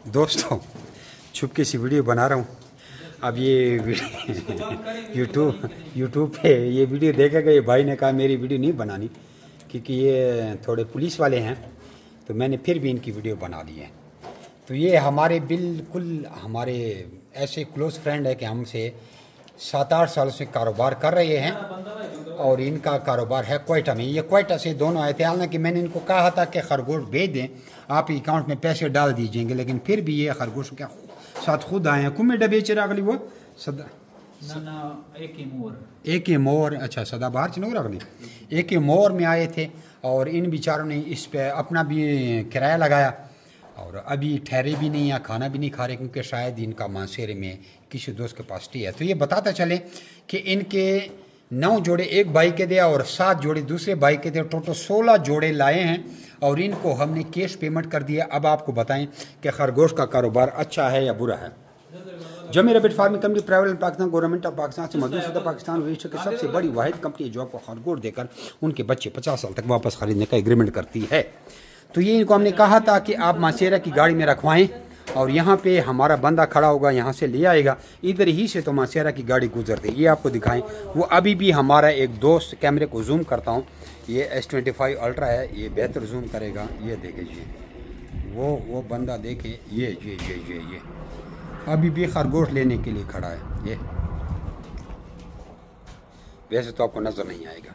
दोस्तों छुपके सी वीडियो बना रहा हूँ। अब ये यूट्यूब पे ये वीडियो देखेगा, ये भाई ने कहा मेरी वीडियो नहीं बनानी क्योंकि ये थोड़े पुलिस वाले हैं, तो मैंने फिर भी इनकी वीडियो बना दी है। तो ये हमारे बिल्कुल हमारे ऐसे क्लोज़ फ्रेंड है कि हमसे 7-8 साल से कारोबार कर रहे हैं और इनका कारोबार है क्वेटा में। ये क्वेटा से दोनों आए थे, हालांकि मैंने इनको कहा था कि खरगोश भेज दें, आप अकाउंट में पैसे डाल दीजिएंगे, लेकिन फिर भी ये खरगोश के साथ खुद आए हैं। कुम्मे डबे चिरागली वो सदा एक ही मोर अच्छा सदाबहार चिनोर अगली एक ही मोर में आए थे और इन बेचारों ने इस पे अपना भी किराया लगाया और अभी ठहरे भी नहीं या खाना भी नहीं खा रहे क्योंकि शायद इनका मानसेरे में किसी दोस्त के पास टी है। तो ये बताता चले कि इनके 9 जोड़े एक भाई के थे और 7 जोड़े दूसरे भाई के थे, टोटल 16 जोड़े लाए हैं और इनको हमने कैश पेमेंट कर दिया। अब आपको बताएं कि खरगोश का कारोबार अच्छा है या बुरा है। जमी rabbit farming company private Pakistan government of Pakistan से मौजूद शुदा पाकिस्तान विश्व की सबसे बड़ी वाहिद कंपनी जो आपको खरगोश देकर उनके बच्चे 50 साल तक वापस खरीदने का एग्रीमेंट करती है। तो ये इनको हमने कहा था कि आप मासेरा की गाड़ी में रखवाएं और यहाँ पे हमारा बंदा खड़ा होगा, यहाँ से ले आएगा, इधर ही से तो मासेरा की गाड़ी गुजरती है। ये आपको दिखाएं, वो अभी भी हमारा एक दोस्त, कैमरे को जूम करता हूँ, ये S25 अल्ट्रा है, ये बेहतर जूम करेगा। ये देखिए वो बंदा देखे, ये अभी भी खरगोश लेने के लिए खड़ा है। ये वैसे तो आपको नज़र नहीं आएगा।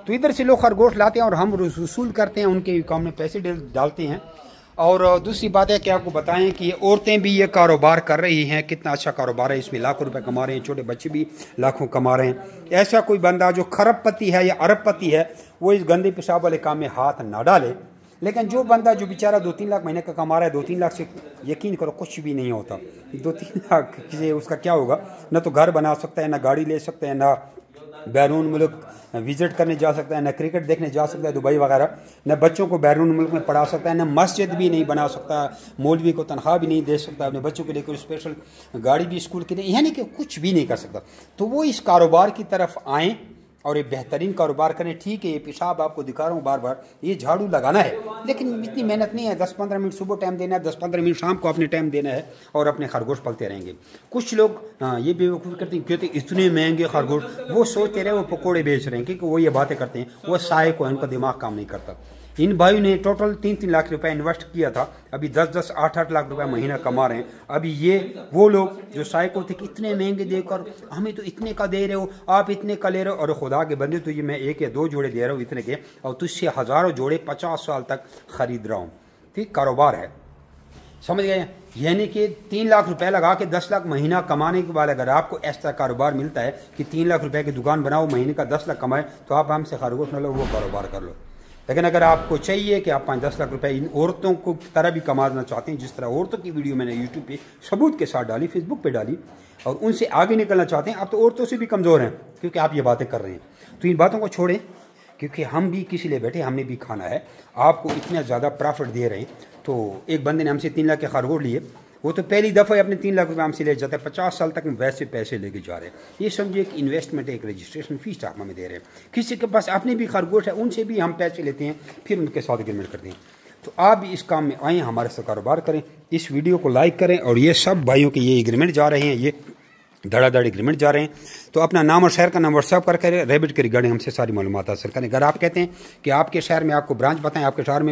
तो इधर से लोग खरगोश लाते हैं और हम वसूल करते हैं, उनके अकाउंट में पैसे डालते हैं। और दूसरी बात है कि आपको बताएं कि ये औरतें भी ये कारोबार कर रही हैं, कितना अच्छा कारोबार है, इसमें लाखों रुपए कमा रहे हैं, छोटे बच्चे भी लाखों कमा रहे हैं। ऐसा कोई बंदा जो खरबपति है या अरबपति है वो इस गंदे पेशाब वाले काम में हाथ ना डाले। लेकिन जो बंदा जो बेचारा 2-3 लाख महीने का कमा रहा है, 2-3 लाख से यकीन करो कुछ भी नहीं होता। 2-3 लाख से उसका क्या होगा, न तो घर बना सकता है, न गाड़ी ले सकता है, न बैरून मुल्क विजिट करने जा सकता है, न क्रिकेट देखने जा सकता है दुबई वगैरह, न बच्चों को बैरून मुल्क में पढ़ा सकता है, न मस्जिद भी नहीं बना सकता, मौलवी को तनख्वाह भी नहीं दे सकता, अपने बच्चों के लिए कोई स्पेशल गाड़ी भी स्कूल के लिए, यानी कि कुछ भी नहीं कर सकता। तो वो इस कारोबार की तरफ आएँ और ये बेहतरीन कारोबार करें। ठीक है, ये पेशाब आपको दिखा रहा हूँ बार बार, ये झाड़ू लगाना है, लेकिन इतनी मेहनत नहीं है। 10-15 मिनट सुबह टाइम देना है, 10-15 मिनट शाम को अपने टाइम देना है और अपने खरगोश पलते रहेंगे। कुछ लोग ये बेवकूफ़ी करते हैं, कहते इतने महंगे खरगोश, वो सोचते रहे वो पकौड़े बेच रहे हैं, क्योंकि वो ये बातें करते हैं, वो साय को उनका दिमाग काम नहीं करता। इन भाइयों ने टोटल 3-3 लाख रुपए इन्वेस्ट किया था, अभी 10-10, 8-8 लाख रुपए महीना कमा रहे हैं। अभी ये वो लोग जो साइको थे कि इतने महंगे देकर हमें तो इतने का दे रहे हो, आप इतने का ले रहे हो, और खुदा के बंदे तुझे मैं 1 या 2 जोड़े दे रहा हूँ इतने के, और तुझसे हज़ारों जोड़े 50 साल तक खरीद रहा हूँ। ठीक कारोबार है, समझ गए। यानी कि 3 लाख रुपए लगा के 10 लाख महीना कमाने के बाद अगर आपको ऐसा कारोबार मिलता है कि 3 लाख रुपए की दुकान बनाओ, महीने का 10 लाख कमाए, तो आप हमसे खरगोश न लो, वो कारोबार कर लो। लेकिन अगर आपको चाहिए कि आप 5-10 लाख रुपए इन औरतों को तरह भी कमाना चाहते हैं, जिस तरह औरतों की वीडियो मैंने यूट्यूब पे सबूत के साथ डाली, फेसबुक पे डाली, और उनसे आगे निकलना चाहते हैं, आप तो औरतों से भी कमज़ोर हैं क्योंकि आप ये बातें कर रहे हैं। तो इन बातों को छोड़ें, क्योंकि हम भी किसी लिए बैठे, हमने भी खाना है, आपको इतना ज़्यादा प्रॉफिट दे रहे हैं। तो एक बंदे ने हमसे 3 लाख के खरगोश लिए, वो तो पहली दफ़ा अपने 3 लाख रुपये हमसे ले जाता है, 50 साल तक वैसे पैसे लेके जा रहे हैं। ये समझिए एक इन्वेस्टमेंट है, एक रजिस्ट्रेशन फीस आप हमें दे रहे हैं। किसी के पास अपने भी खरगोश है, उनसे भी हम पैसे लेते हैं, फिर उनके साथ एग्रीमेंट करते हैं। तो आप भी इस काम में आएँ, हमारे साथ कारोबार करें, इस वीडियो को लाइक करें। और ये सब भाइयों के ये एग्रीमेंट जा रहे हैं, ये धड़ाधड़ एग्रीमेंट जा रहे हैं। तो अपना नाम और शहर का नाम व्हाट्सएप करके रैबिट के रिगार्डिंग हमसे सारी मालूमात हासिल करें। अगर आप कहते हैं कि आपके शहर में आपको ब्रांच बताएं, आपके शहर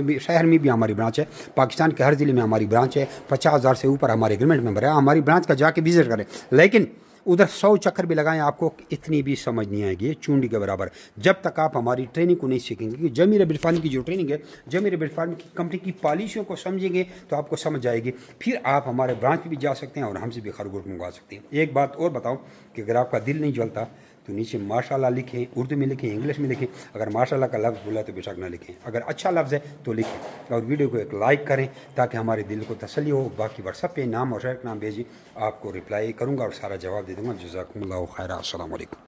में भी हमारी ब्रांच है, पाकिस्तान के हर ज़िले में हमारी ब्रांच है, 50,000 से ऊपर हमारे एग्रीमेंट मेंबर है, हमारी ब्रांच का जाके विजिट करें। लेकिन उधर 100 चक्कर भी लगाएं, आपको इतनी भी समझ नहीं आएगी, चूंडी के बराबर, जब तक आप हमारी ट्रेनिंग को नहीं सीखेंगे। क्योंकि जमी रैबिट फार्मिंग की जो ट्रेनिंग है, जमी रैबिट फार्मिंग की कंपनी की पॉलिसियों को समझेंगे तो आपको समझ आएगी, फिर आप हमारे ब्रांच पे भी जा सकते हैं और हमसे भी खरगोश मंगवा सकते हैं। एक बात और बताऊं कि अगर आपका दिल नहीं जलता तो नीचे माशाल्लाह लिखें, उर्दू में लिखें, इंग्लिश में लिखें। अगर माशाल्लाह का लफ्ज़ बोला तो बेशक ना लिखें, अगर अच्छा लफ्ज़ है तो लिखें, और वीडियो को एक लाइक करें ताकि हमारे दिल को तसल्ली हो। बाकी व्हाट्सएप पे नाम और शहर का नाम भेजिए, आपको रिप्लाई करूँगा और सारा जवाब दे दूँगा। जज़ाकुमुल्लाहु खैरा। अस्सलामु अलैकुम।